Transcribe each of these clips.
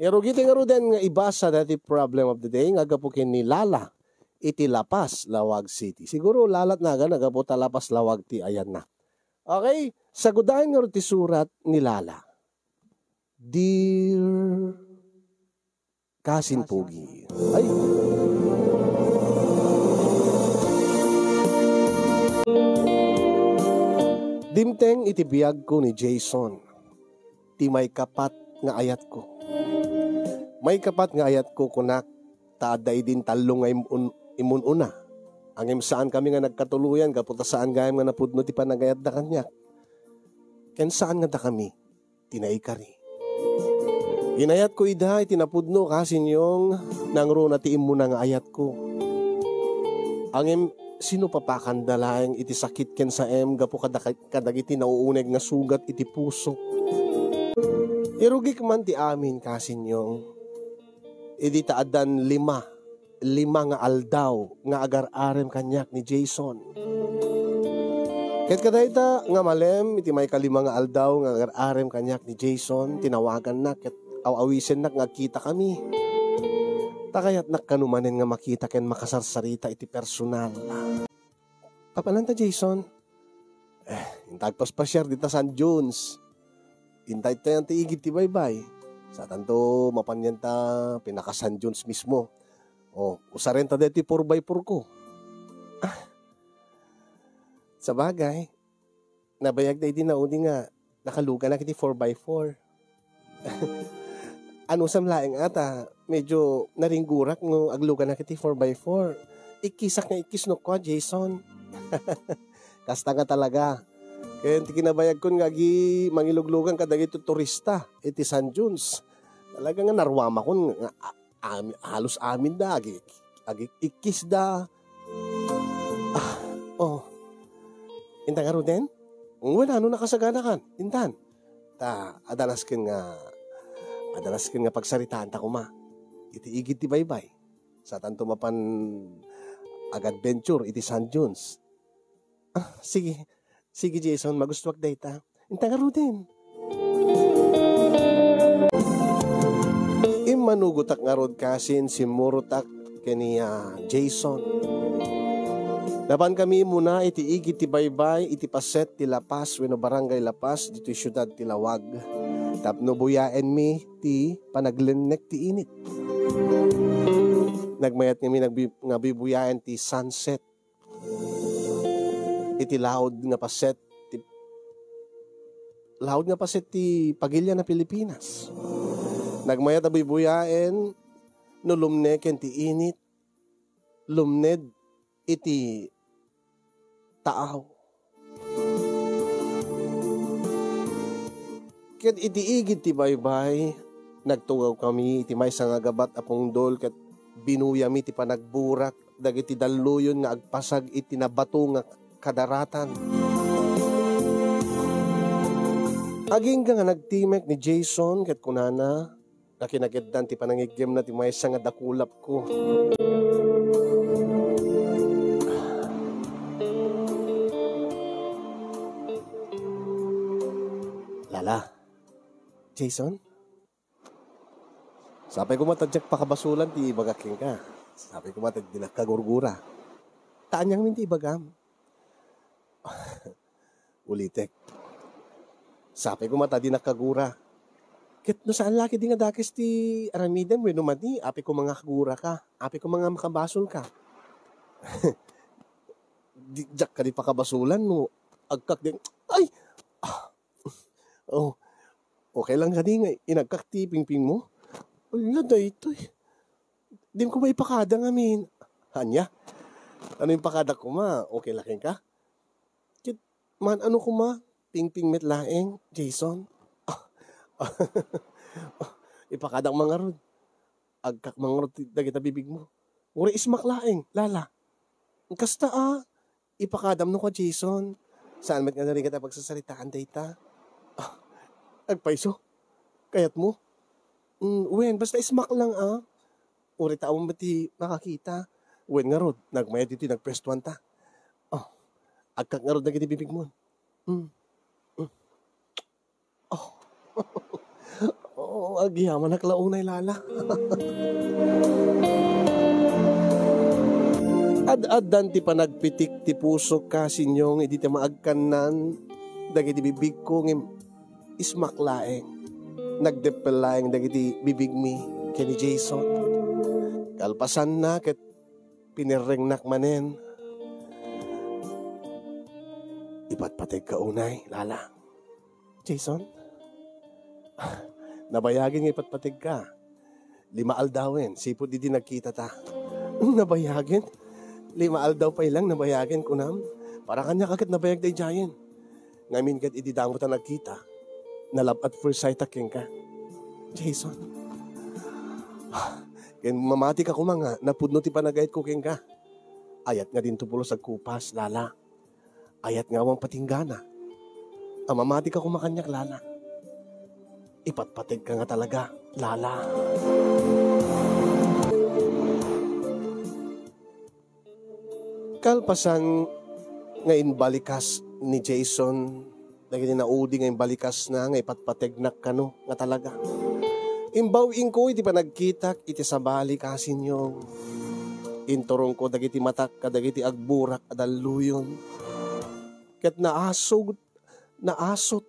Irugiti nga ruden nga ibasa dati problem of the day nga gapukin ni Lala iti Lapas, Lawag City. Siguro lalat na ga nagaputa Lapas, Lawag ti ayan na. Okay, sagudahin nga ti surat ni Lala. Dear Kasin Pugi. Ay. Dimteng iti biyag ko ni Jason. Ti may kapat nga ayat ko. May kapat nga ayat ko kunak taaday din talong nga imununa. Ang saan kami nga nagkatuluyan kaputa saan gayam nga napudno ti panagayat da kanyak. Ken saan nga da kami tinaikari. Inayat ko ida itinapudno kasi yung nangro na tiim mo na nga ayat ko. Ang sino papakandalaeng iti sakit ken sa gapo kadagiti nauuneg nga sugat iti puso. Irugik man ti amin kasi yung iti taadan lima nga aldaw nga agar-arem kanyak ni Jason. Ket kadayta nga malem iti may kalima nga aldaw nga agar-arem kanyak ni Jason tinawagan na ket awawisen nak nga kita kami. Takayat nak kanumanen nga makita ken makasarsarita iti personal. Kapalan ta Jason? Intagpas pa share dita San Jones. Intay ta yan ti igit ti baybay. Sa tanto mapanyan ta pinaka San Jones mismo. O usaren ta deti 4x4 ko. Sa bagay, nabayag na iti nauni nga nakaluga na kiti 4x4. Ano sam laeng ata, medyo naringgurak no aglugan na kiti 4x4. Ikisak nga ikisno ko, Jason. Kasta nga talaga. Kaya kinabayag ko nga mangiluglugan kadagito turista iti San Jones. Talaga nga narwama ko nga halos amin da. Ikis da. Intan nga din? Wala, ano nakasagana kan? Intan. Adalas kin nga pagsaritaan ta kuma. Iti igit ti baybay. Sa tanto mapan ag-adventure iti San Jones. Sige. Sige Jason, magustuwag dayta. Inta nga din. Imanugutak nga rod kasin si Murutak kaniya Jason. Laban kami muna iti igit ti baybay iti paset ti Lapas wenno barangay Lapas dito syudad ti Lawag. Tapno buyaen mi ti panaglenek ti init. Nagmayat kami nga bibuyaen ti sunset. Iti laod nga paset ti Pagilya na Pilipinas. Nagmayat na bibuyaen no lumneken ti init. Lumned iti taaw. Ket iti igid ti baybay, nagtugaw kami iti maysa nga gabat apong dol ket binuyami ti panagburak dagiti dalluyon nga agpasag iti nabato nga kadaratan. Aging nga nagtimek ni Jason ket kunana nakinageddan ti panangigem na ti maysa nga dakulap ko. Lala, Jason? Sabi ko matadyak pakabasulan ti ibagaking ka. Sabi ko matadyak kagurgura. Taanyang minti ibagam. Ulitek. Sabi ko matadi nakagura. Ket no saan laki di nga dakis ti aramiden wenno mati api ko mga kagura ka. Api ko mga makabasol ka. Dijak ka di pakabasulan no. Agkak din. Ay! Oh, okay lang ka di nga. Inagkak ti pingping mo. Ay, laday ito eh. Di ko maipakada nga min. Hanya? Ano yung pakada ko ma? Okay laking ka? Kit, man ano ko ma? Pingping met laeng, Jason. Ipakada mga rod. Agkak mga rod dagita bibig mo. Uri ismak laeng, Lala. Kasta ipakadam no ka, Jason. Saan met nga na rin kita pagsasalitaan data? Agpaiso? Kayat mo? Wen, basta ismak lang Uri taong bati nakakita. Wen nga rod, nagmayad dito nagprestuan ta. Agkak nga rod na bibig mo. Oo, agyaman naklaunay lala. Ad-adan ti panagpitik ti puso ka sinyong iti ti maagkanan dagiti bibig ko ngem ismaklaeng nagdepelaeng dagiti bibig mi kani Jason. Kalpasan na ket pinirengnak manen. Ipatpateg ka unay, lala. Jason? Nabayagin nga ipatpateg ka. 5 aldawin, sipod di nagkita ta. Nabayagin? 5 aldaw pa ilang nabayagin ko nam. Para kanya kakit nabayag day jayan. Ngamin kat ididamo ta nagkita. Nalab at first sight aking ka. Jason? Ken mamati ka kumanga, napudno ti panagayat ko king ka. Ayat nga din tupulo sa kupas, lala. Ayat nga wang patinggana. Mamati ka kumakanyak, lala. Ipatpateg ka nga talaga, lala. Kalpasan ngayon balikas ni Jason, dahil naudi ngayon balikas na nga ipatpategnak ka no, nga talaga. Imbawin ko, iti panagkitak, iti sabali kasin yung inturong ko, dagiti matak, kadagiti agburak, adaluyon. Kat naasot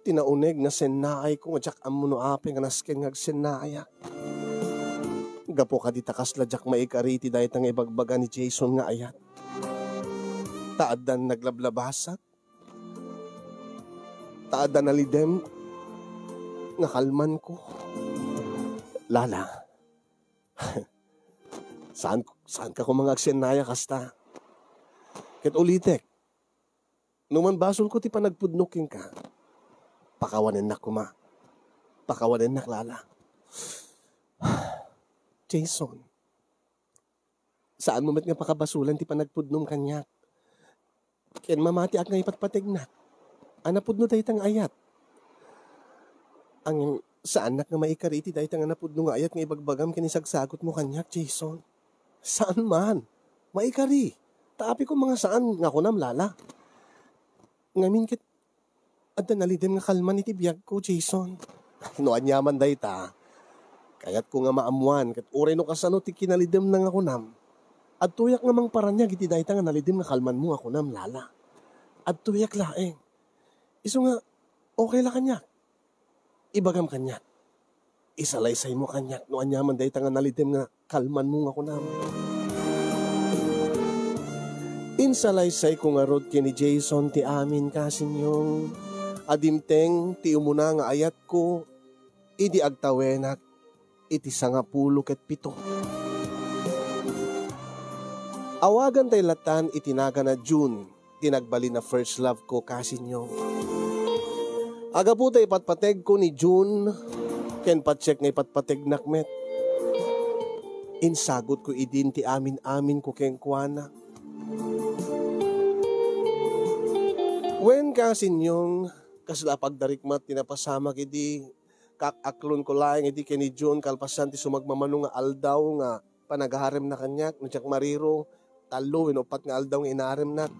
tinauneg na sennaay ko, nga jak amuno ape nga nasken nga sennaaya. Gapo ka di takas ladyak maikariti dahil tang ibagbaga ni Jason nga ayat. Taadan naglablabasak. Taadan nalidem nga kalman ko. Lala, saan ka kung mga agsenaya kasta? Ket ulitek, numan basol ko ti panagpudnuking ka, pakawanin na kuma. Pakawanin na, lala. Jason, saan mo met nga pakabasulan ti panagpudnum kanyak? Ken mamati ak nga ipatpatig na. Anapudno tayo tang ayat. Ang saan nak nga maikariti tayo tang anapudno nga ayat nga ibagbagam kinisagsagot mo kanyak, Jason. Saan man? Maikari. Taapi ko mga saan nga kunam, lala. Ngamin kit adda nalidem nga kalman iti biyag ko, Jason. Noan yaman day ta. Kayat ko nga maamuan, kat uray no kasano ti kinalidem na nga kunam. At tuyak nga mang paranya, giti day ta nga nalidem nga kalman mo nga kunam, lala. At tuyak laeng. Iso nga, okay la kanyak. Ibagam kanyak. Isalaysay mo kanyak, noan yaman day ta nga nalidem nga kalman mo nga kunam. Insalaysay ko nga rod kini Jason ti amin kasin yung adimteng ti umuna nga ayat ko idi agtawenak iti 17. Awagan tay latan itinaga na June tinagbali na first love ko kasin yung aga po tay patpateg ko ni June ken patcheck nga ipatpateg nakmet insagot ko idin ti amin ko ken kuana. When kasin yung kasla pagdarikmat tinapasamak idi kakaklon ko laeng idi kini June kalpasan ti sumagmamano nga aldaw nga panagaharem na kanyak nagsak mariro talo inupat nga aldaw nga inarem na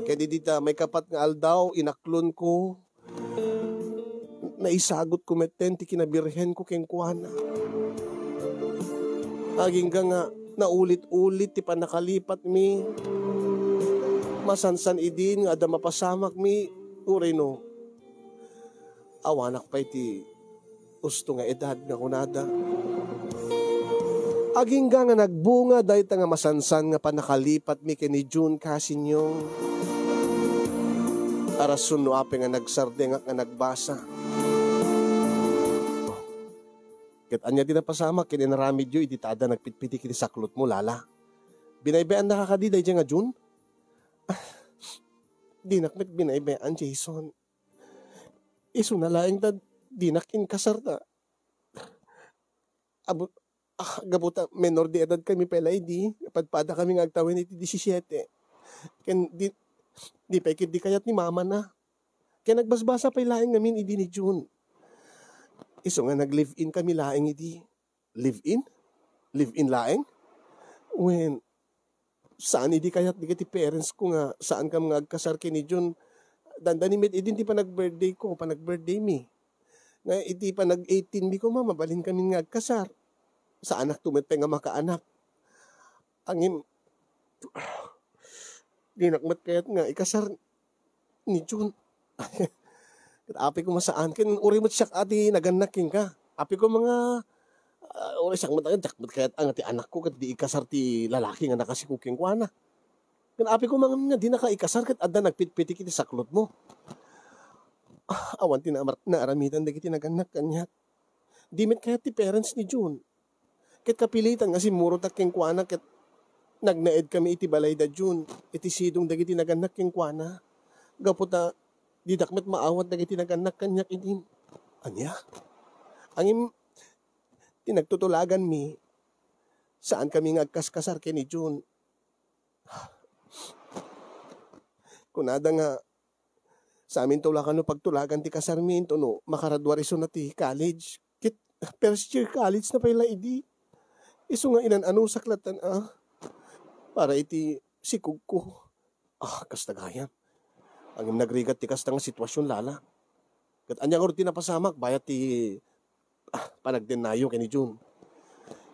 kaya di dita may kapat nga aldaw inaklon ko naisagot ko meten ti kinabirhen ko ken kuana. Aging nga naulit-ulit ti panakalipat mi masansan idin nga ada mapasamak mi uray no awanak pa iti usto nga edad nga kunada. Aging nga nagbunga dahil nga masansan nga panakalipat mi kini June kasin yung arasun no ape nga nagsarde nga nagbasa. Ket anya din napasamak kini naramid yu iti tada nagpitpiti kiti saklot mo, lala. Binaybayan nakakadiday dyan nga June? Di nakmet binaybayan, Jason. Iso na laing ta di nakin kasar na. Gabuta, menor di edad kami pelay di. Padpada kami ngagtawin iti 17. Ken di pa ikit di kayat ni mama na. Ken nagbasbasa pa laing namin idi ni June. Iso nga nag-live-in kami laing idi. Live-in? Live-in laing? When saan idi kayat di kati parents ko nga saan ka mga agkasar kini June dandanimit idin ti pa nag-birthday ko pa nag-birthday mi Nga iti pa nag-18 mi ko mabalin kami nga agkasar. Sa anak tumet pa nga makaanak. Angin, dinakmat kayat nga ikasar ni June. Api ko masaan kin uri mo siya ati naganakin ka. Api ko mga uri siyang matagan jakmat kayat ang ati anak ko kat di ikasar ti lalaki nga nakasikuking ko ana. Kan api ko mga nga di naka ikasar kat adda nagpitpitik iti saklot mo. Awan ti naaramitan dagiti naganak kanya. Dimit kayat ti parents ni June. Ket kapilitan nga si muro taking kuana ket nagnaed kami iti balay da June. Iti sidong dagiti naganak king kuana. Gaputa di dakmet maawat dagiti naganak kanyak iti. Anya? Angim tinagtutulagan mi saan kami nga agkaskasar ken ni June. Kunada nga sa amin tulakan no pagtulagan ti kasarmin to no makaradwariso na ti college. Kit first year college na pala idi. Isu nga inan ano saklatan para iti sikug ko. Kastagayan. Ang nagrigat ti kasta nga sitwasyon lala. Kat anyang rutina pasamak bayat ti panagdenayo kay ni June.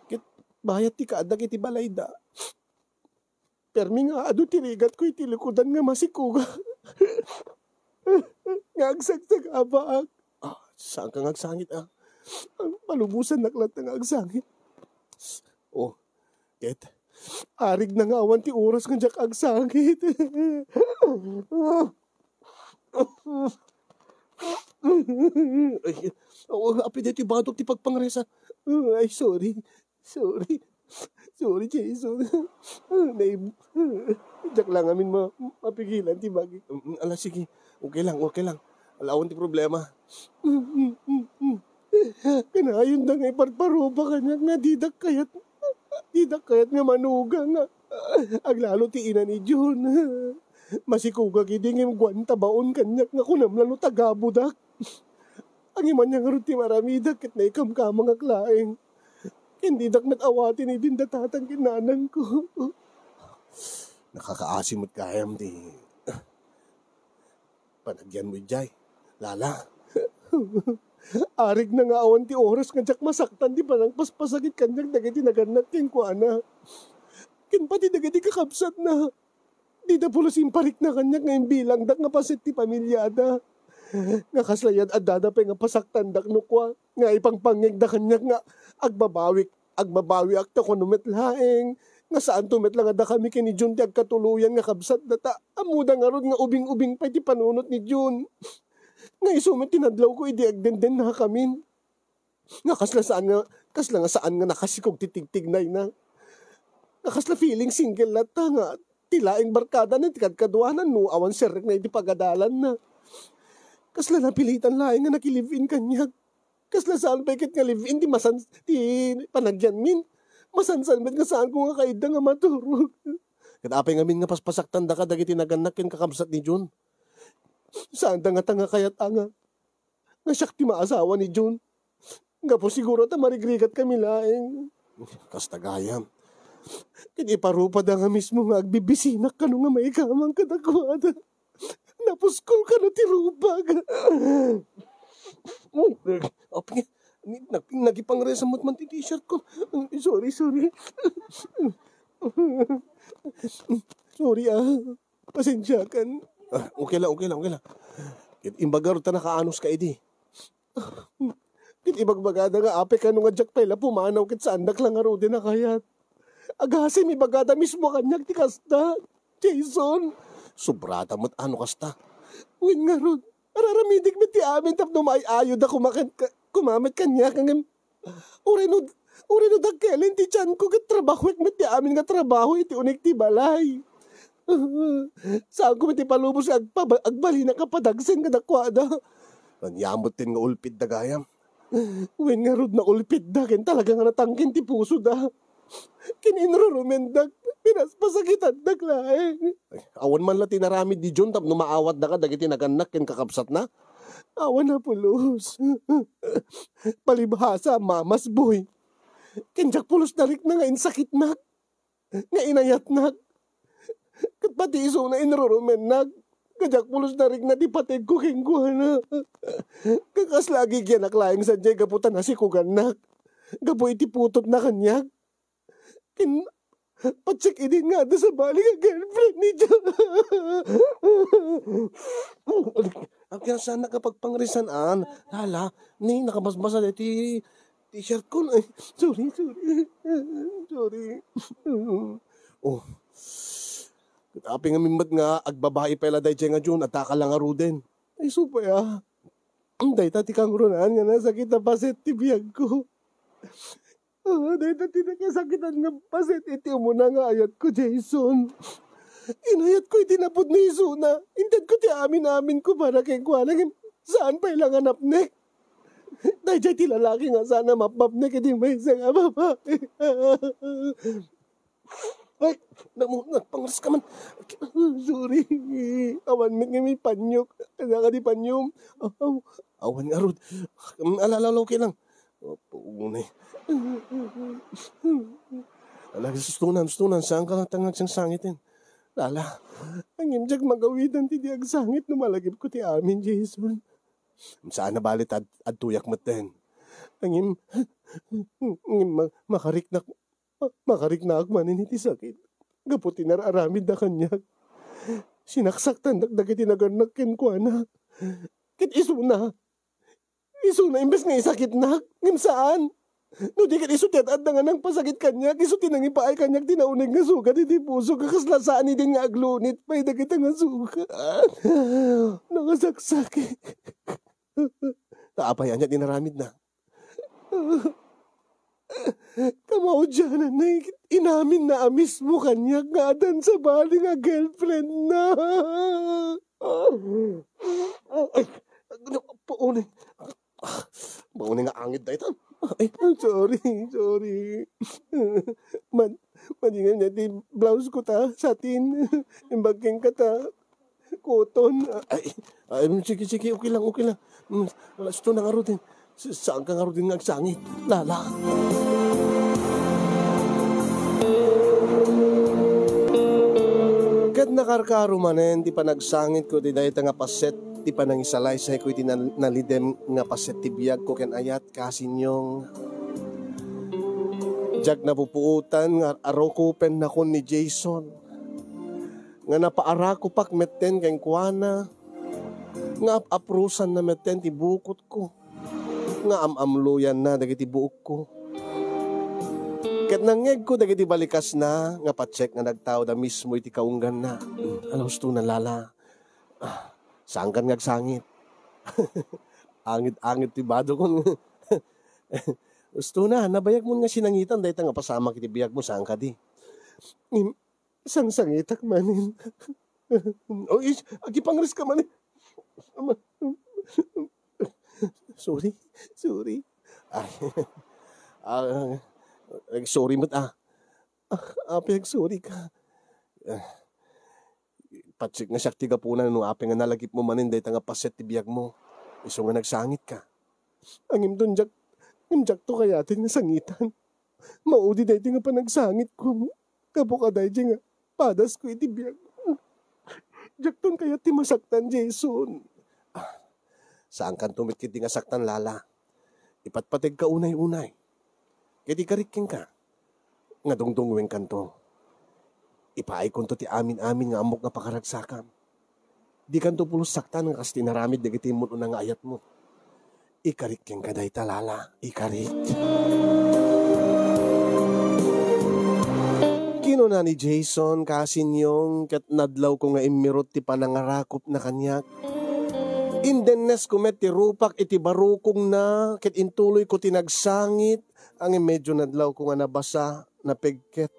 Kit bayat ti kaadag iti balayda. Permi nga adu ti rigat ko iti likudan nga masikuga. Ngagsagtag abaak. Saan ka ngagsangit Ang palubusan naklat na ngagsangit. Ket. Arig na nga awan ti oras nga jak agsangit. Api dito batok ti pagpangresa. Ay, sorry. Sorry, Jason. Jak lang amin mapigilan ti bagi. Ala, sige. Okay lang. Alawan ti problema. Kanayon na nga iparparuba kanya nga didak kayat nga manuga nga. Aglalo ti ina ni June. Masikuga kiding gwanta baon kanyak nga kunam lalo tagabudak. Ang iman niya nga ti maramidak ket na ikamkamang aklaeng. Hindi dak nag-awatin ni din datatang kinanan ko. Nakakaasimot kayam ti panagyan mo jay. Lala. Arig na nga awan ti oras nga jak masaktan di panang paspasagit kanyak dagiti naganat king kuana. Kin pati dagiti kakabsat na. Di na pulos imparik na kanyak ngayon bilang dak nga pasit ti pamilyada. Nga kaslayad adada pa nga pasaktan dak nukwa. Nga ipangpangig da kanyak nga agbabawi akta ko numet laeng. Nga saan tumet lang ada kami kini June ti agkatuluyan nga kabsat data. Amuda nga rod nga ubing-ubing pa ti panunot ni June. Nga isumet tinadlaw ko idi agdenden na kamin. Nga kasla nga saan nga nakasikog titigtignay na. Nga kasla feeling single lata nga tilaing barkada na tikadkaduanan no awan serek na iti pagadalan na. Kasla napilitan laing nga nakilivin kanyag. Kasla saan pa ikit nga live-in ti panagyan min. Masansanbet nga saan ko nga kaida nga maturog. Katapay nga min nga paspasaktan da ka dagiti naganak ken kakabsat ni June. Saan da nga tanga kayat anga. Nga siyak ti maasawa ni June. Nga po siguro ta marigrigat kami laeng. Kastagayam. Kini parupa da nga mismo nga agbibisinak ka nga may kamang kadakwada. Napuskol ka na ti rupag. Apin nagipangresamot man ti t-shirt ko. Sorry. Sorry pasensya kan. Okay lang. Imbagar ta nakaanos ka idi. Kit ibagbagada nga ape ka nung adyak pala pumanaw kit sa andak lang aro din na kayat. Agasim ibagada mismo kanyak ti kasta. Jason. Sobrata mo't ano kasta. Uwin nga ron. Araramidig mit ti amin tapno maayo da kumamit kanya kangem. Ureno dagkelin ti tiyan ko kat trabaho mit ti amin nga trabaho iti unik ti balay. Saan ko iti palubos agbali na kapadagsen nga dakwada. Nanyamot tin nga ulpid da gayam. Uwin nga rod na ulpid da ken talaga nga natangkin ti puso da. Kininrurumendag pinaspasakitan daglaeng. Awan man la tinaramid di June tapno maawat da ka dagiti naganak ken kakabsat na. Awan na pulos. Palibhasa mamas boy. Kenjak pulos darik na nga insakit na. Nga inayat na. Kat pati iso na inrurumen na. Kajak pulos na rin na di patid ko kengkuana. Kakas lagi kyan naklaing sa dyan kaputan na si kuganak. Gapo iti putot na kanyag. Patsik idin nga na sa bali nga girlfriend ni Jo. Ang kaya sana kapag pangrisanaan, hala, ni nakabasbasa na ti t-shirt ko. Ay, sorry. Oh, tapi nga mimbat nga, agbabae pala day nga Jun, at taka lang nga ruden. Ay, supay Day tati kang runaan nga nasakit na paset ti biyag ko. Day tati nakasakitan nga paset iti mo na nga ayat ko, Jason. Inayat ko itinapod ni Isuna. Intad ko ti amin ko para kay Kuanang saan pa ilang anapnek. Day ti lalaki nga sana mapapnek iti may isang babae. Ay, nagpangras ka man. Sorry. Awan mit nga may panyok. Kaya ka di panyom. Awan nga rod. Alalalaw ka lang. Puunay. Alagi sustunan. Saan ka lang tangag siyang sangitin? Lala, ang imjag magawidan ti diag sangit na malagip ko ti amin, Jason. Saan na balit at tuyak mo ten? Ang makarik na akmanin iti sakit. Gaputi nararamid na kanyag. Sinaksaktan dagdag iti nagarnak kenkwana. Kit isuna, imbes nga isakit na. Ngim saan? No di kat isutiat at nga nang pasakit kanyag. Isuti nang ipaay kanyag tinaunig nga sugat iti puso. Kakaslasaan din nga aglunit. Pay dagita nga sugat. Nakasaksakit. Taapayan niya dinaramid na. Kamao dyan na inamin na amis mo kanyag nga adan sa bali nga girlfriend na. Ay, paunay. Paunay nga angit na ito. Ay, sorry. Madingan niya di blouse ko ta, satin. Imbagking ka ta, cotton. Ay, sige, okay lang. Wala, ito na nga rin. Saan ka nga rin nagsangit? Lala. Kat nakarkaro manen, di pa nagsangit ko, di dahil nga paset, di pa nang isalay sa ko, di nalidem nga paset ti biyag ko ken ayat, kasinyong jag na pupuutan, nga arokupen na ko ni Jason, nga napaara ko pak metten ken kuana, nga aprusan na metten ti bukot ko, nga amamluyan na dagiti buok ko. Ket nangeg ko dagiti balikas na nga pacheck nga nagtao da mismo iti kaunggan na. Ano gusto na lala? Saan kan ngagsangit? Angit ti bado ko. Gusto na, nabayag mo nga sinangitan dahil nga pasama kiti biyag mo saan ka di. Isang sangitak manin. O agipangris ka manin. Sorry. Sorry mo't apig sorry ka. Patsik nga sakti ka po na no apig nga nalagip mo manin dahil nga paset ti biyag mo. Iso nga nagsangit ka. Ang imdon jak to kayatin nga sangitan. Maudi dahil nga pa nagsangit ko. Kabuka dahil nga padas ko iti biyag. Jak ton kaya ti masaktan Jason. Saan kan tumit kiti nga saktan lala? Ipatpatig ka unay-unay. Kiti kariking ka. Nga dungdungweng kanto. Ipaay konto ti amin-amin nga amok nga pakaragsakan. Di kanto pulos saktan nga kas tinaramid dagiti mo nga ayat mo. Ikariking ka dahi talala. Ikarik. Kino na ni Jason kasinyong kat nadlaw ko nga imirot ti panangarakop na kanyak. Indennes ko met ti rupak iti barukong na ket intuloy ko tinagsangit ang medyo nadlaw ko nga nabasa na pegket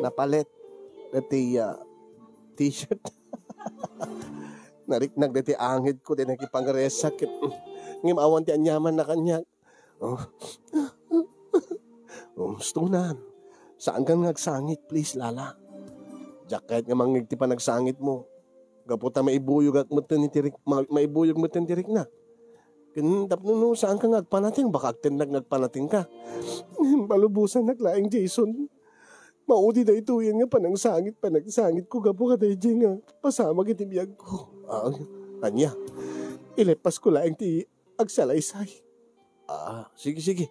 na palet na t-shirt nariknag na ti angit ko din nakipangresak ket ngim awan ti anyaman na kanya stunan saan ka nagsangit please lala jacket nga mangig ti panagsangit mo gaputa maibuyog at mutin tirik maibuyog mutin tirik na. Tapno no saan ka ngagpanating baka agtendag ka. Balubusan naglaing Jason. Maudi da ito yan nga panagsangit ko gapo ka dahi nga pasama kiti biyag ko. Anya, ilepas ko lang ti agsalaysay. Sige.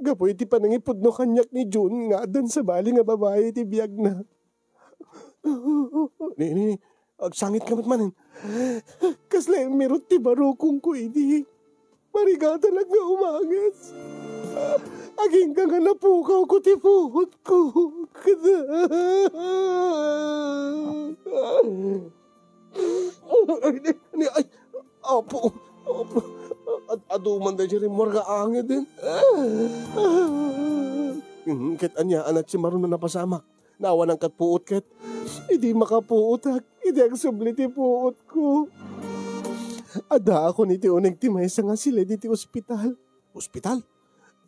Gapoy ti panangipod no kanyak ni June nga dan sa bali nga babae ti biyag na. Ni, agsangit ka manin. Kasla mirot ti barokong ko ini. Marigata lang nga umangas. Aging ka nga napukaw ko ti puhot ko. Ay, apo. Aduman da dyan rin marga angin din. Ket anya anak si Maron na napasamak. Nawa ng katpuot ket. Hindi makapuot hak. Hindi ang subliti puot ko. Ada ako ni ti uneng timaysa nga sila di ti ospital. Ospital?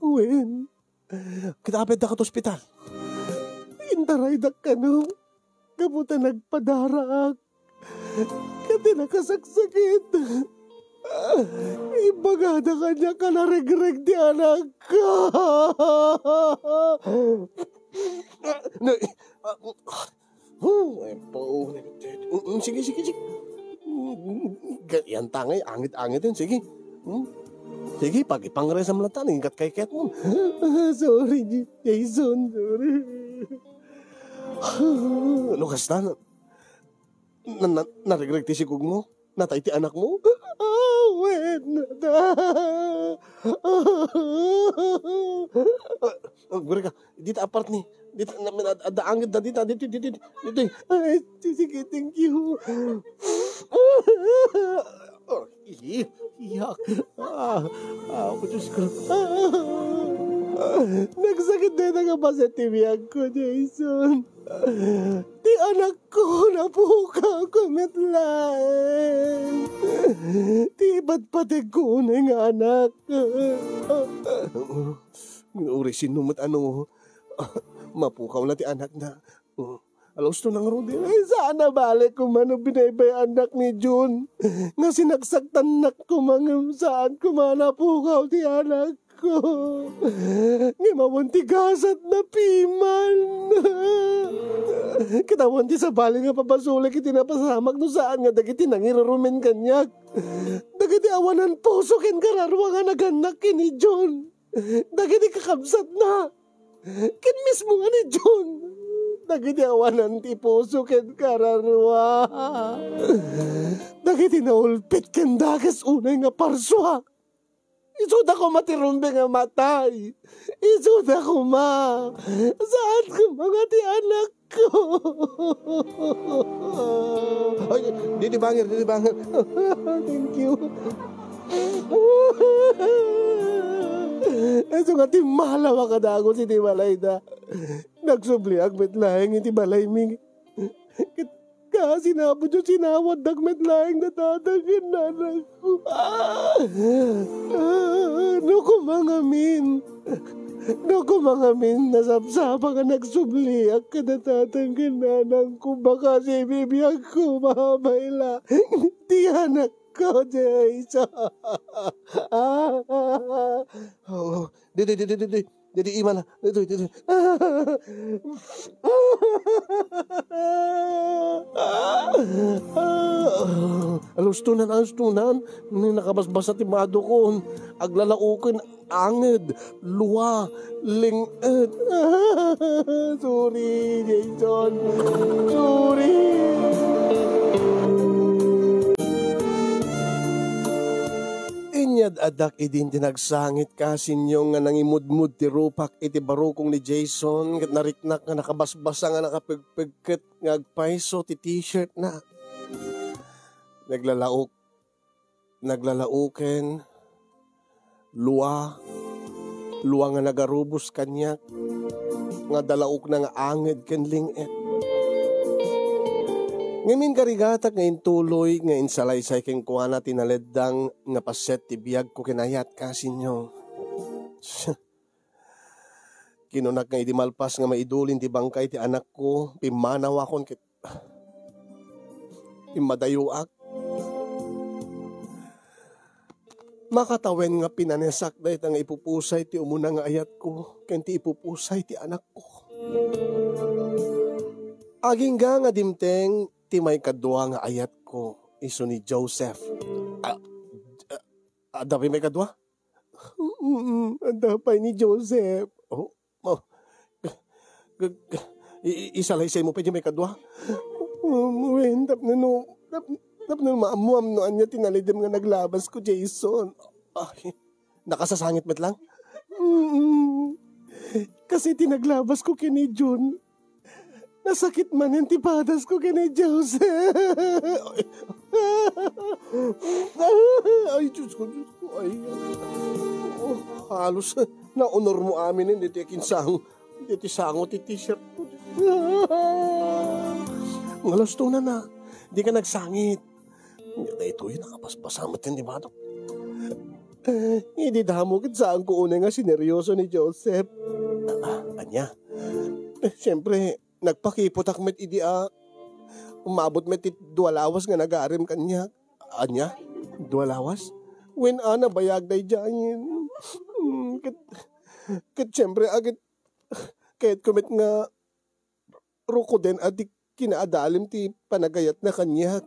Uwen. Kitapit na ka to ospital. Intaray dak ka no. Kabuta nagpadarak. Kati nakasaksakit. Ibagada ka niya ka naregreg di anak ka. Sige. Yan tangay, angit-angit yun. Sige. Sige, pag ipangres ang latan, ingat kay Ket mo. Sorry, Jason. Sorry. Ano kasta? Naregreg ti si Kug mo? Natay ti anak mo? Wen na. Gure ka, dito apart ni. Dito, adaangit na dito. Ay, sige, thank you. Iyak. Ako, Diyos ko. Nagsakit na yung nakapaset tibiyag ko, Jason. Di anak ko napuka kumitlain. Di ba't pati ko na yung anak. Uri sinumot ano. Mapukaw na ti anak na. Alos to nang Rudy. Ay, sana balik ko man ang binaybay anak ni June. Nga sinaksaktan nak ko mga saan ko manapukaw ti anak ko. Nga mawantigasat na piman. Kitawan ti sa bali nga papasulik iti napasamak no saan nga dagiti nangirurumin kanyak. Dagiti awanan puso ken kararwa nga naganak ni June. Dagiti kakabsat na. Ken mismo nga ni June. Dagiti awanan ti puso ken kararwa. Dagiti naulpit ken dagas unay nga parswa. Isuda ko matirumbe nga matay. Isuda ko ma. Saan ko mga ti anak ko? Ay, didi bangir. Thank you. Eso nga ti malawa ka dago si ti balay da. Nagsubli agmet lahing iti balay ming. Kasi sinabot yung sinawad dagmet lahing natatagin na anak ko. No kumangamin nasapsapa ka nagsubli ak ka natatagin na anak ko. Baka si bibiyag ko mamayla. Di anak ko, Jason. Didi iman. Didi. Alustunan. Nakabasbasa ti mado ko. Aglalaukin anged, luwa, linged. Sorry, Jason. Sorry. Inyad adak idin tinagsangit kasinyo nga nangimudmud ti rupak iti barukong ni Jason kat nariknak nga nakabasbasa nga nakapagpagkat nga agpaiso ti t-shirt na. Naglalauken, luwa nga nagarubos kanyak, nga dalaok na nga anged ken linged. Ngamin karigatak ngayon tuloy, ngayon salaysay keng kuha na tinaledang nga paset ti biyag ko kinayat kasinyo. Kinunak nga idimalpas nga maidulin ti bangkay ti anak ko, pimanaw akon kit imadayuak. Makatawen nga pinanesak dahit nga ipupusay ti umuna nga ayat ko, ken ti ipupusay ti anak ko. Aging nga dimteng, Ti may kadwa nga ayat ko, iso ni Joseph. Adapay may kadwa? Adapay ni Joseph. Oh, oh. Isalaysay mo pa di may kadwa? Wen, tap na maamuam no anya tinalidem nga naglabas ko, Jason. Ay, nakasasangit met lang? Kasi tinaglabas ko kini June. Nasakit man yung tipadas ko kini Joseph. Ay, Diyos ko. Ay, halos na-honor mo amin hindi tiyakin sango. Hindi sango ti t-shirt ko. Ngalas to na. Di ka nagsangit. Ito yun, nakapaspasamat yun, di ba? Hindi damog saan ko una nga sineryoso ni Joseph. Anya? Siyempre, nagpakipotak met idi umabot met it duwalawas nga nag-aarim kanya. Anya? Duwalawas? When ana bayag day dyan. Kat siyempre agit kahit kumit nga ruko din at kinaadalim ti panagayat na kanya.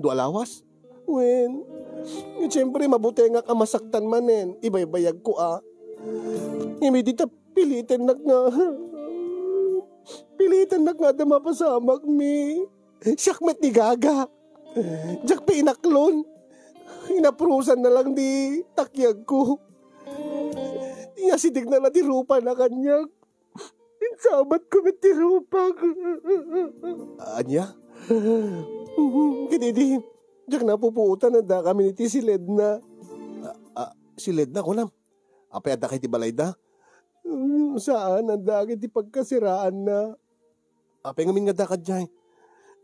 Duwalawas? When? Siyempre mabuti nga kamasaktan manen. Ibay-bayag ko Hindi dita pilitin na nga. Pilitan na nga dama pasamak mi. Siyakmet ni Gaga. Diyak pinaklon. Inaprusan na lang di takyag ko. Iyasidig na di rupa na kanyag. Insabat ko met di rupa. Anya? Kinidi. Diyak napupuutan na da kami niti si Ledna. Si Ledna ko lang. Apay ada kay ti Balayda? Saan ang dagit di pagkasiraan na? Apay ngamin nga dakad dyan.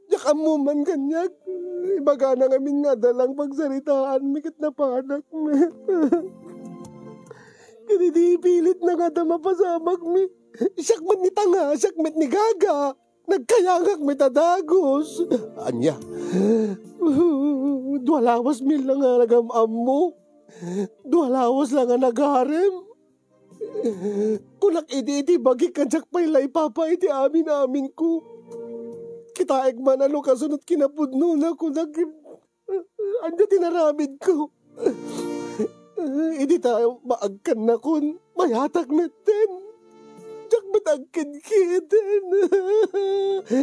Diyak amuman kanyag. Ibaga na ngamin nga dalang pagsaritaan. Mikit na panak mi. Kanidi pilit na nga da mapasamak mi. Siyakmat ni Tanga, siyakmat ni Gaga. Nagkayangak mi tadagos. Anya? Duwalawas mil lang nga nagamam mo. Duwalawas lang nga nagharem. Kunak iti bagi kanjak paylay papa iti amin ko. Kitaeg man ano kasunod kinapudno na kunak anda tinaramid ko. Hindi tayo maagkan na kun mayatak natin. Siyak matagkan kitten.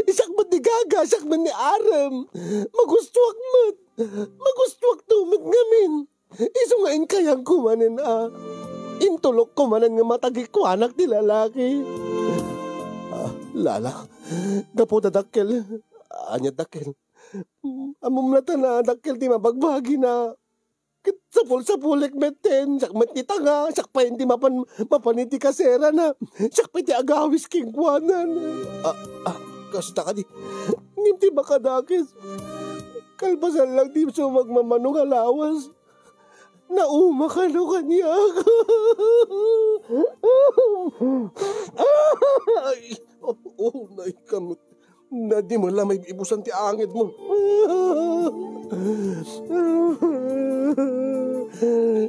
Isak mat ni Gaga, siyak man ni Aram. Magustuwak mat. Magustuwak tumit ngamin. Isungain kayang kumanin Intulok ko manan nga matagi ko anak ti lalaki. Lala, gapo dadakkel. Anya dakkel. Amom na na dakkel ti mabagbagi na. Kit sapul-sapulik meten. Siyak met ni Tanga. Siyak pa hindi mapaniti kasera na. Siyak pa ti agawis kingkwanan. Kasta ka di. Ngimti makadakis. Kalpasan lang di sumagmamanong alawas. Nauma ka no kanya. Ay, naikamot. Na di mo lang may ibusan ti angit mo.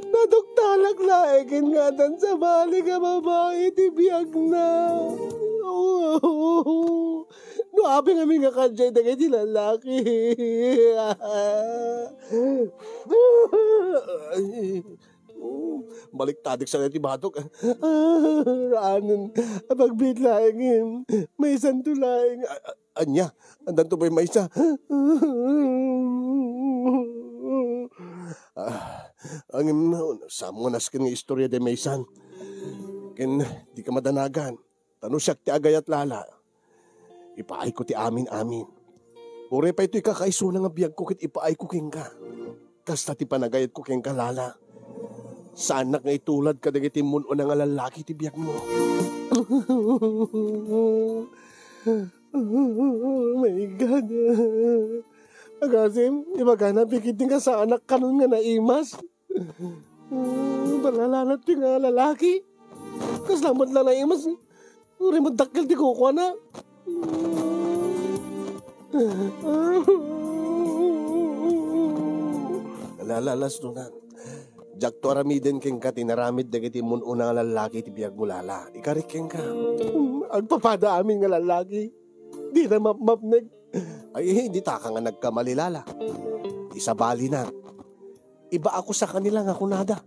Naduktalak laegin nga dan sa bali ka babae ti biyag na. No, abi nga mi nga kadjay da kay ti lalaki. Baliktadik sa ti batok. Raanan, pagbitlaing may isang tulaing. Anya, andan to ba may isa? Ang samunas kin nga istorya de may isan. Ken di ka madanagan. Tano siyak ti agayat lala. Ipaay ko ti amin. Ure pa ito'y kakaiso na nga biyag ko kit ipaay ko king ka. Kasta ti panagayat ko king ka lala. Sa anak nga itulad ka dagiti muno na nga lalaki ti biyag mo. Oh my God. Agasim, ibagana pikiting ka sa anak kanon nga naimas. Balalanat ti nga lalaki. Kaslamot lang naimas. Uri mo dakil ti kukuha na. Lalalas doon. Jak to aramiden keng ka tinaramid dagiti muno nga lalaki ti biyag mo lala. Ikarik keng ka. Agpapada amin nga lalaki. Di na mapmapnag. Ay, hindi ta ka nga nagkamalilala. Isabali na. Iba ako sa kanila nga kunada.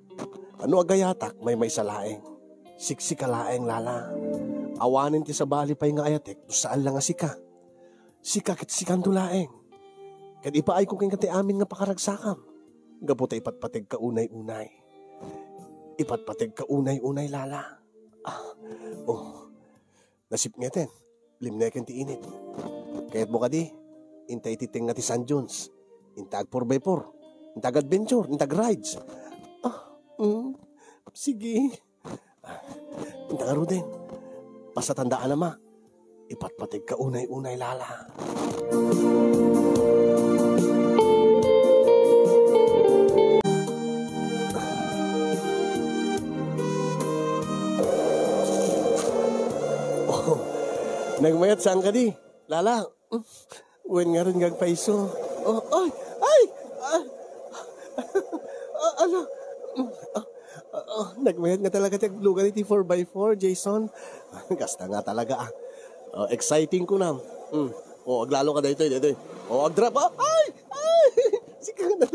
Ano agayatak may salaeng. Siksikalaeng lala. Awanin ti sabali pa'y nga ayatek, saan lang nga sika. Sika kit sikandulaeng. Kad ipaay ko keng kati amin nga pakaragsakam. Gabuta ipatpatig ka unay-unay. Ipatpatig ka unay-unay lala. Nasip ngeten. Limneken ti init. Kaya't mo kadi, intay titing nga ti San Jones. Intag 4x4. Intag adventure. Intag rides. Sige. Intag aro din. Pasatandaan na ipatpatig ka unay-unay lala. Nagmayat saan ka di? Lala, when nga rin gagpaiso. Ano? Nagmayat nga talaga tiyag lugar iti 4x4, Jason. Gasta nga talaga exciting ko na. Aglalo ka dito. Agdrap. Ay! Sige na.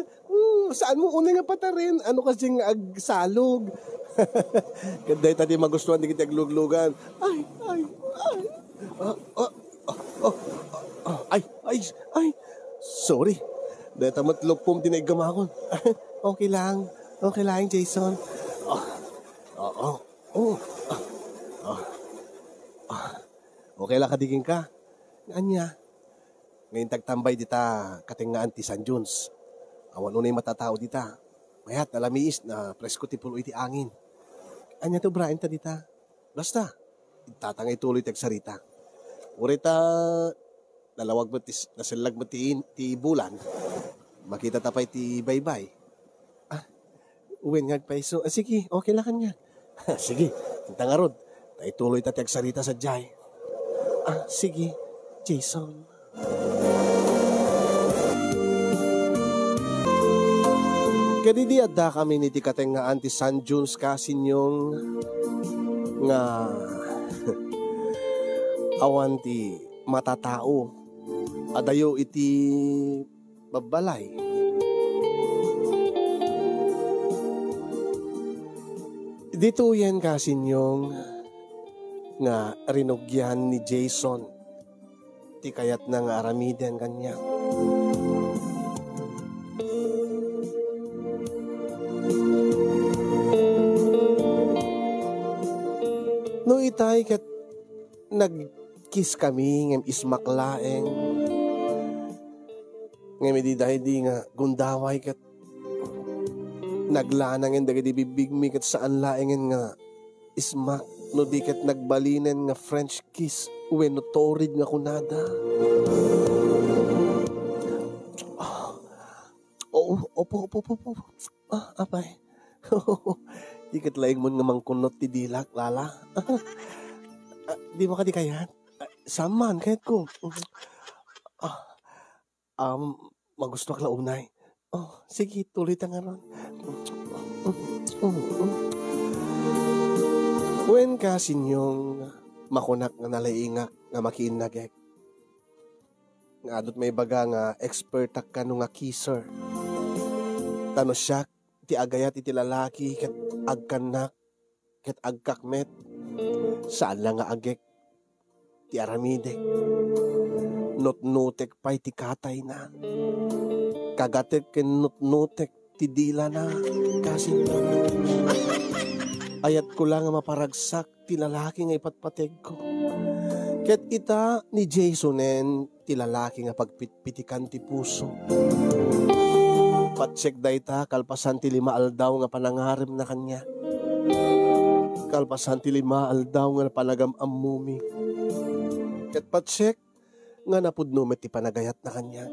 Saan mo una nga patarin? Ano kasi nga agsalog? Kanday tadi magustuhan di kita agluglugan. Ay. Sorry. Dahil tamatlopom tinaigamakon. Okay lang, Jason. Okay lang kadiging ka. Anya. Ngayon tagtambay dita kating nga anti San Jones. Awan unay matatao dita. Mayat alamiis na presko ti pulo iti angin. Anya to Brian ta dita. Basta tatangay tuloy tag sarita. Urita nalawag mo nasilag mo ti bulan. Makita tapay ti baybay. Uwin nga paiso. Sige, okay lang kanya. Sige, tinta nga rod. Tay tuloy tag sarita sa jay. Sige, Jason. Kadidi adda kami ni ti kateng nga anti San Jones kasin yung nga awan ti matatao adayo iti babalay. Dito yan kasin yung nga rinugyan ni Jason ti kayat na nga aramiden kanya. No itay kat nag-kiss kami ngem ismaklaeng ngem di dahil di nga gundaway kat naglanangin dagiti bibig mi kat saan laengen nga ismak no di kat nagbalinen nga French kiss wenno torrid nga kunada. Opo. Apay. Di kat laing mo nga mangkunot ti dilak, lala. Di mo ka di kayan? Saman, kahit ko. Magusto ka launay. Sige, tuloy ta nga ron. When kasi yung makunak nga nalaingak nga makiinagek. Nga adot may baga nga expert ka no nga kisser. Tano siya, ti agayat iti lalaki ket agkanak ket agkakmet. Saan lang nga agek ti aramidek. Notnotek pa'y ti katay na. Kagatek ken notnotek ti dila na. Kasi ayat ko lang nga maparagsak ti lalaki nga ipatpateg ko. Ket ita ni Jasonen ti lalaki nga pagpitpitikan ti puso. Patsek dayta kalpasan ti 5 aldaw nga panangarem na kanya. Kalpasan ti 5 aldaw nga panagam-ammumi. Ket patsek nga napudnumet ti panagayat na kanya.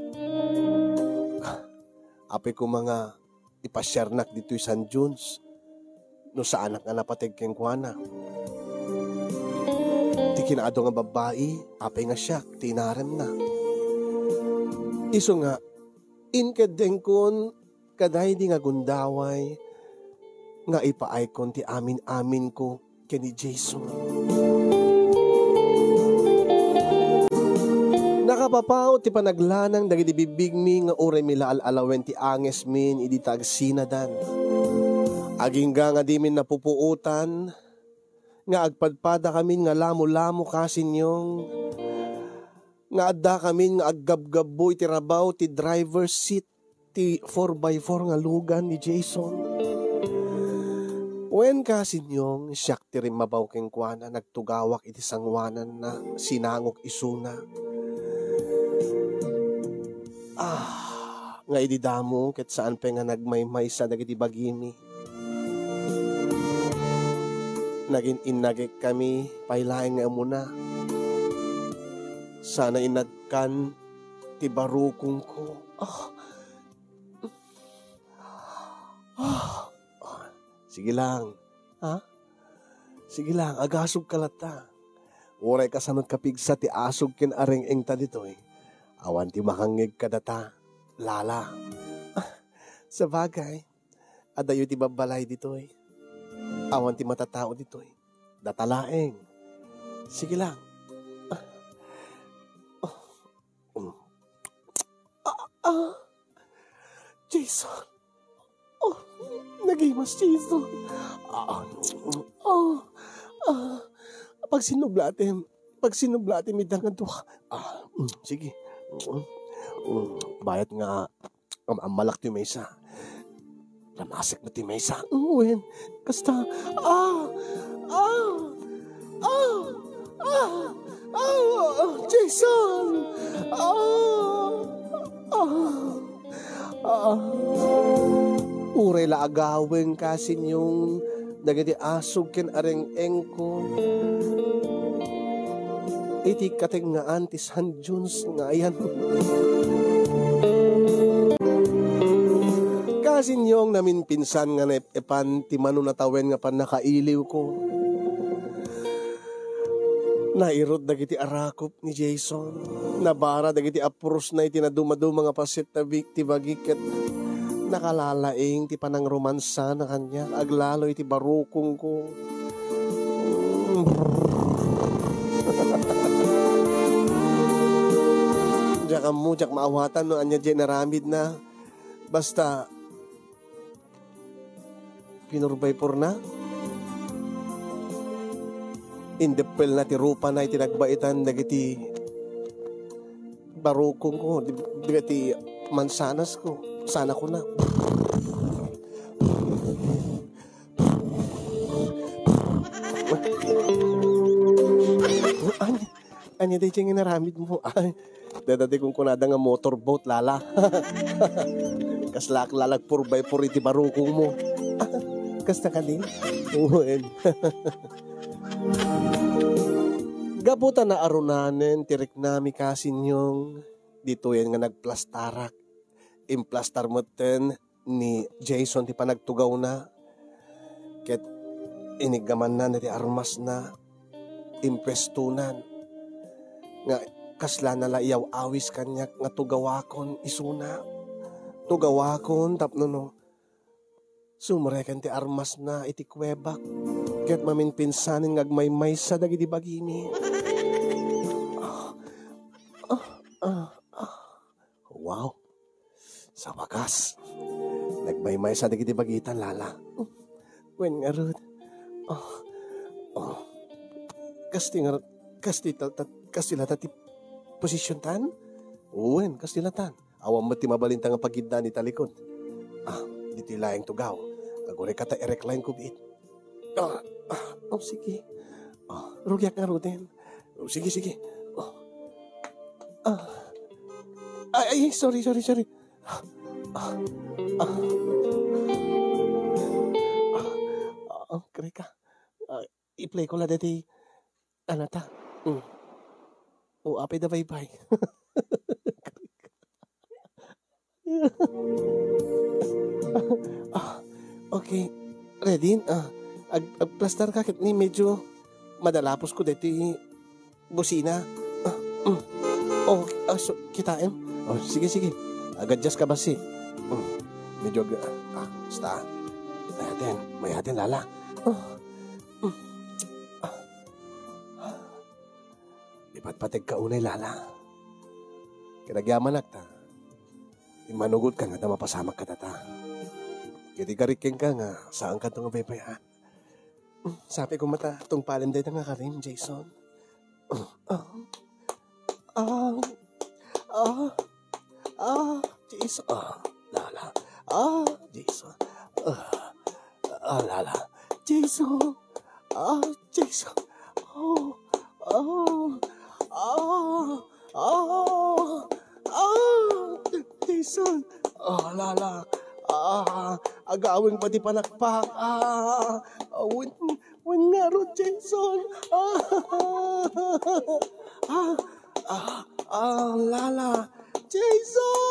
Ape ko mga ipasyarnak dito'y San Jones no sa anak nga napateg keng kuana. Ti kinaado nga babae, ape nga siya, tinarem na. Iso nga, inkadeng kun kaday di nga gundaway nga ipaay kon ti amin-amin ko kini Jason. Mapapaw ti panaglanang dagiti bibig mi nga uray mi laal-alawen ti anges min idi tagsinadan. Agingga nga di min napupuutan nga agpadpada kami nga lamo-lamo kasinyong nga adda kami nga aggabgabboy ti rabaw ti driver's seat ti 4x4 nga lugan ni Jason. Wen kasinyong siyak ti rin mabaw keng kuana nagtugawak iti sangwanan na sinangok isuna. Nga ididamo ket saan pa nga nagmaymay sa dagiti bagimi. Naging inagik kami, pailaing nga muna. Sana inagkan, ti barukong ko. Sige lang, ha? Sige lang, agasog kalata. Uray kasanod kapigsa ti asog kin areng engta ditoy. Awan ti makangig kadata, lala. Sa bagay, adayo ti babalay ditoy. Awan ti matatao ditoy. Datalaeng. Sige lang. Jason. Nagimas Jason. Pag sinublatin mi dangan to. Sige. Bayat nga malak ti mesa. Lamasik na ti mesa. Uwin. Kasta. Jason. Uray la agaweng kasin yung dagiti asog ken areng engko. Iti katengaan ti San Junes nga ayan. Kasin yung namin pinsan nga epan ti manunatawen nga pan nakailiw ko. Nairod dagiti arakop ni Jason. Nabara dagiti apros na itinaduma-duma nga pasit na ti bagiket. Nakalalaing ti panang romansa na kanya. Aglalo iti barukong ko. Diyak mo, diyak maawatan no anya generamid na. Basta pinurbay-pur na. Indepel na ti rupa na itinagbaitan dagiti barukong ko, dagiti mansanas ko. Sana ko na. Anya day tiyang inaramid mo. Dadati kong kunada nga motorboat, lala. Kaslak lalag 4x4 iti barukong mo. Kasta ka din? Gabutan na arunanen, tirik nami kasinyong dito yan nga nagplastarak. Implastar mo ten ni Jason ti panagtugaw na. Ket inigaman na ti armas na imprestunan. Nga kasla na laiyaw awis kanya nga tugawakon isuna. Tugawakon tapno no. Sumrekan ti armas na iti kwebak. Ket maminpinsanin ngagmaymay sa dagiti bagimi. Wow. Sa wakas, nagmaymay sa dagiti bagitan, lala. Wen nga rod. Kastilata ti posisyon tan? Wen, kastilatan. Awam mo ti mabalintang ang pagidda ni talikod. Dito ilayang tugaw. Agore kata erekline ko bit. Sige. Rugyak nga rodin. Sige. Sorry. Kreka. I-play ko la dati. Anata. Apay da bye-bye. Okay. Ready? Agplastar ka ni medyo madalapos ko dati busina. So, kitain? Sige. Agadjust ka ba si? Medyo, basta. May atin, lala. Lipat patag ka unay, lala. Kinagyaman ta. Imanugot ka nga na mapasamak ka ta. Kiti kariking ka nga, saan ka itong baybayan? Sabi ko mata, itong palim day nga karim, Jason. Jason. Lala. Jason. Lala. Jason. Jason. Jason. Lala. Agawing pati panakpak. Win nga ro, Jason. Lala. Jason!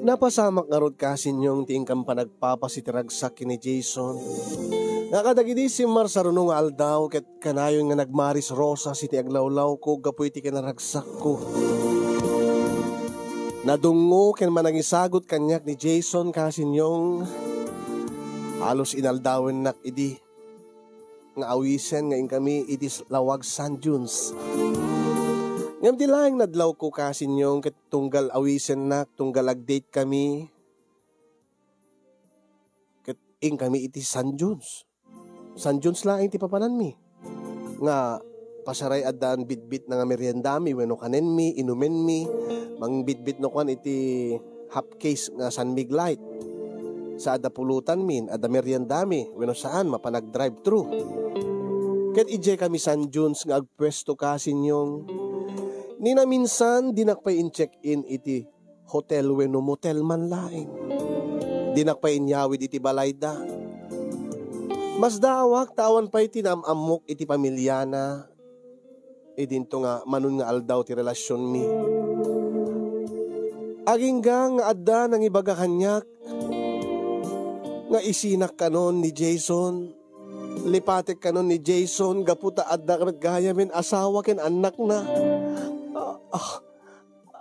Napasamak nga rod kasin yung tingkang panagpapasitiragsak ni Jason. Nakadagidi si Mar sa runong aldaw ket kanayon nga nagmaris rosa si ti aglawlaw ko gapoy ti kinaragsak ko. Nadungo ken manangisagot kanyak ni Jason kasin yung halos inaldawen nak idi nga awisen nga kami iti lawag Sand Dunes. Ngam di lang nadlaw ko kasin yung ket tunggal awisen nak tunggal agdate kami ket kami iti Sand Dunes. Sand Dunes lang iti papanan mi nga pasaray addaan bitbit na nga merienda mi wenno kanen mi inumen mi mang bitbit no kan iti half case nga San Mig Light sa ada pulutan min ada merienda mi wenno saan mapanag drive thru ket ije kami Sand Dunes nga agpwesto kasin yung nina minsan dinakpay in check in iti hotel wenno motel man laing dinakpay inyawid iti balayda mas dawak tawan pa iti namamok iti pamilyana idinto nga manun nga aldaw ti relasyon mi agingga nga adda nang ibaga kanyak nga isinak kanon ni Jason lipatek kanon ni Jason gaputa adda gaya men asawa ken anak na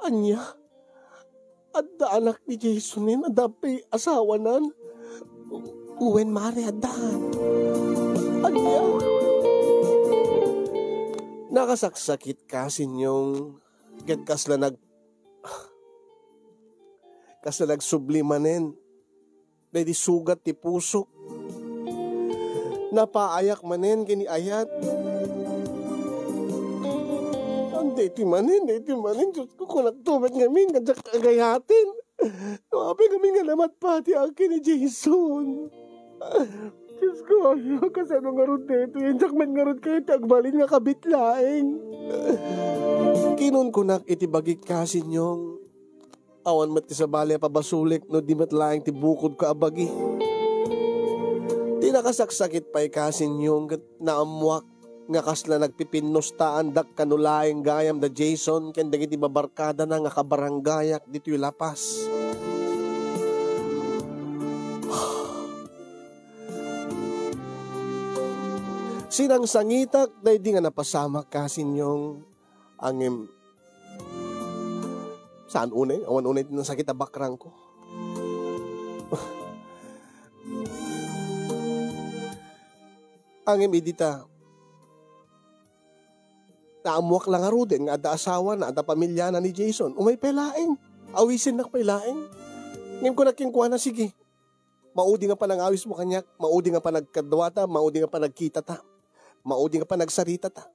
anya adda anak ni Jason nin adda pay asawa nan uwen mare adda anya nakasaksakit kasin yung get kasla nagsublimanen dahil sugat ti puso napaayak manen kini ayat deti manen Diyos ko kung nagtubet ngamin kadyak agayatin nawapi kami nga namat pati akin ni Jason Diyos ko kasano nga ron dito yan jakman nga ron kayo tagbalin nga kabitlaing kinon ko nak itibagik kasin yung awan mat sa bali pabasulik no di mat laing tibukod ka abagi di nakasaksakit pa'y kasin yung naamwak nga kasla nagpipinnostaan dak kanulaing gayam da Jason ken dagiti babarkada na nga kabaranggayak dito yung lapas sinang sangitak dahi di nga napasamak kasin yung angim saan unay? Awan unay ng sakit na bakrang ko. Angim idita. Naamuak lang aro din nga ada asawa na ada pamilya na ni Jason. Umay pelaing. Awisin na pelaing. Ngim ko nakingkuha na sige. Maudi nga pa nang awis mo kanyak. Maudi nga pa nagkadwata. Maudi nga pa nagkita ta. Maudi nga pa nagsarita ta.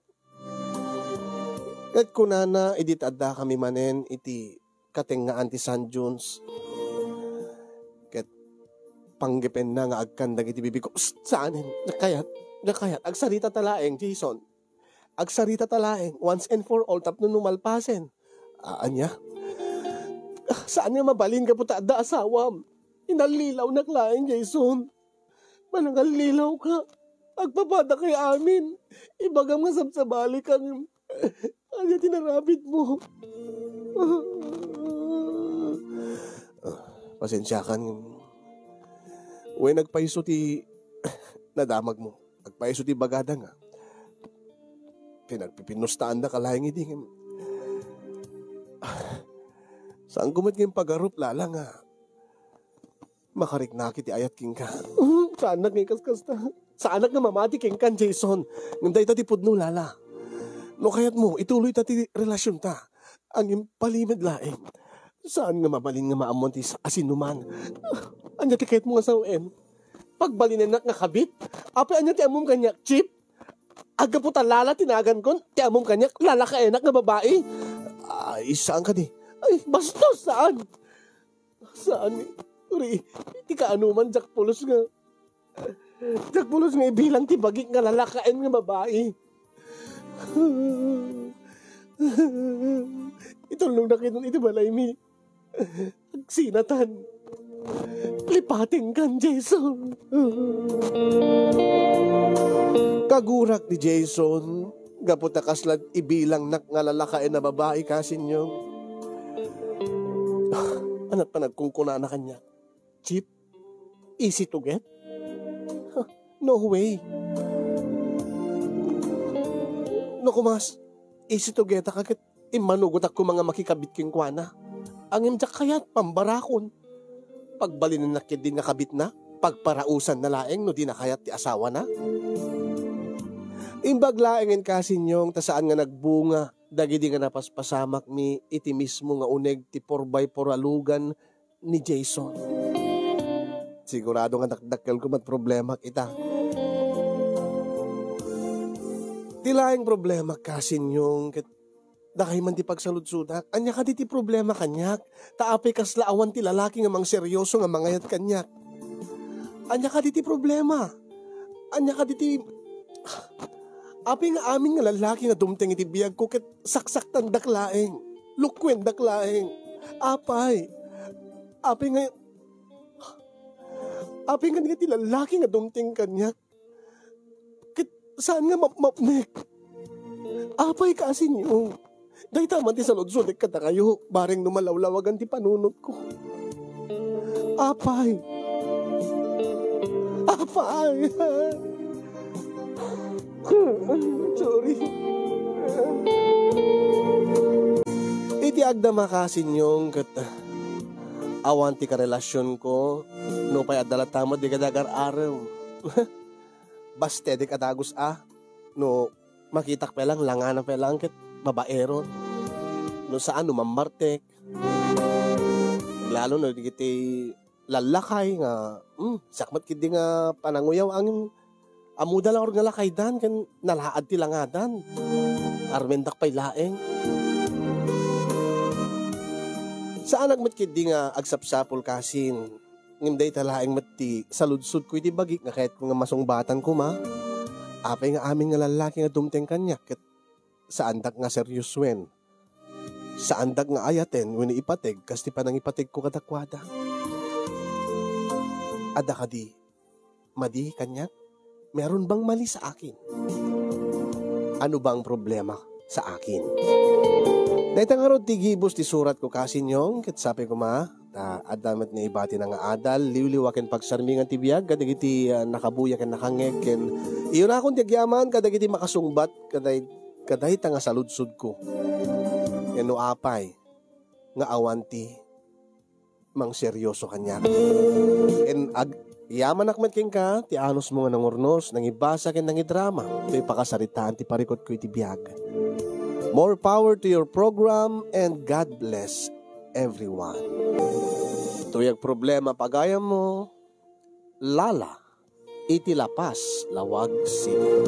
Kat kunana idit adda kami manen iti kateng nga anti Sand Dunes. Ket panggipen na nga agkan dagiti bibi ko. Saanin? Nakayat. Agsarita talaeng, Jason. Agsarita talaeng. Once and for all tapno numalpasen. Anya? Saan nga mabalin ka po taada asawam? Inalilaw na klaeng, Jason. Manangalilaw ka. Agpapada kay amin. Ibagam nga sabsabali kang anya tinarabit mo. Pasensya kan. Uy, nagpaiso ti nadamag mo. Nagpaiso ti bagada nga. Pinagpipinustaan na kalayang idingin. Saan kumit ngayong pagarup lala nga. Makariknaki ti ayat king ka. Saan na ngayong kaskas na. sa anak nga mamati king kan Jason. Ngam day tati pudno lala. No kayat mo, ituloy tati relasyon ta. Ang impalimad laeng. Saan nga mabalin nga maamon ti asinuman? Anya ti kayat mo nga sawen? Pagbalinan nga kabit? Apay anya ti amom kanyak, chip? Aga po talala tinagan kon, ti amom kanyak, lalakaenak nga babae. Ay, saan ka di? Ay, bastos, saan? Saan? Uri, ti kaanuman, Jack Pulos nga. Jack Pulos nga ibilang ti bagik nga lalakaen nga babae. Itulong na kinon iti balay mi. Agsinatan. Lipating kan, Jason. Kagurak ni Jason, gaputa kaslan ibilang nak nga lalakain na babae kasin nyo. Anat pa nagkungkuna na kanya. Chip, easy to get? No way. No kumas, easy to get kakit imanugot ako mga makikabit king kwana. Ang imjak kayat pambarakon. Pagbalinan na din nga kabit na, pagparausan na laeng no di na kayat ti asawa na. Imbag laengin kasin yung tasaan nga nagbunga, dagidi nga napaspasamak mi iti mismo nga uneg ti 4x4 alugan ni Jason. Sigurado nga nakdakkel ko mat problema kita. Tilaing problema kasin yung dakay man ti pagsaludsudak, anya ka di ti problema kanyak, taapay kaslaawan ti lalaki nga mang seryoso nga mangayat kanyak. Anya ka di ti problema, anya ka di ti... Api nga amin nga lalaki nga dumteng iti biyag ko ket saksaktan daklaeng, lukwen daklaeng, apay. Api nga ti lalaki nga dumteng kanyak, ket saan nga mapnek. Apay kasi niyo. Dahil tama ti salod-sulik ka na kayo, bareng numalawlawagan ti panunot ko. Apay. Apay. Sorry. Iti agda makasin yung awan ti karelasyon ko, no pay adala tamo di kadagar araw. Baste di kadagos no makitak pa lang, langanan pa lang ket babaero. No saan numambartek. Lalo no di kiti lalakay nga, sakmat kidi nga pananguyaw ang amuda lang or nga lakay dan, kan nalaad ti langadan. Armendak pa'y laeng. Saan nagmat kidi nga agsapsapol kasin, nginday talaeng mati saludsud ko iti bagik nga kahit nga masungbatan ko ma. Apay nga amin nga lalaki nga dumteng kanya, ket saan dak nga seryoswen. Saan dak nga ayaten, wini ipateg, kas ti panang ipateg ko kadakwada. Ada ka di, madi kanya? Meron bang mali sa akin? Ano bang problema sa akin? Dahil nga ron tigibos ti surat ko kasi nyong, ket sabi ko ma, adamat nga ibati na nga adal, liwliwaken pagsarmingan ti biyag, kadagiti nakabuya ken nakangeg, ken iyon akong tiagyaman, kadagiti makasungbat, kaday nga saludsud ko. Yan no apay, nga awanti, mang seryoso kanya. En yaman akmat king ka, ti anos mo nga nangurnos, nangibasa ken nangidrama, ito'y pakasaritaan ti parikot ko iti biyag. More power to your program and God bless everyone. Tuyag problema pagayam mo, Lala, iti Lapas, Lawag City.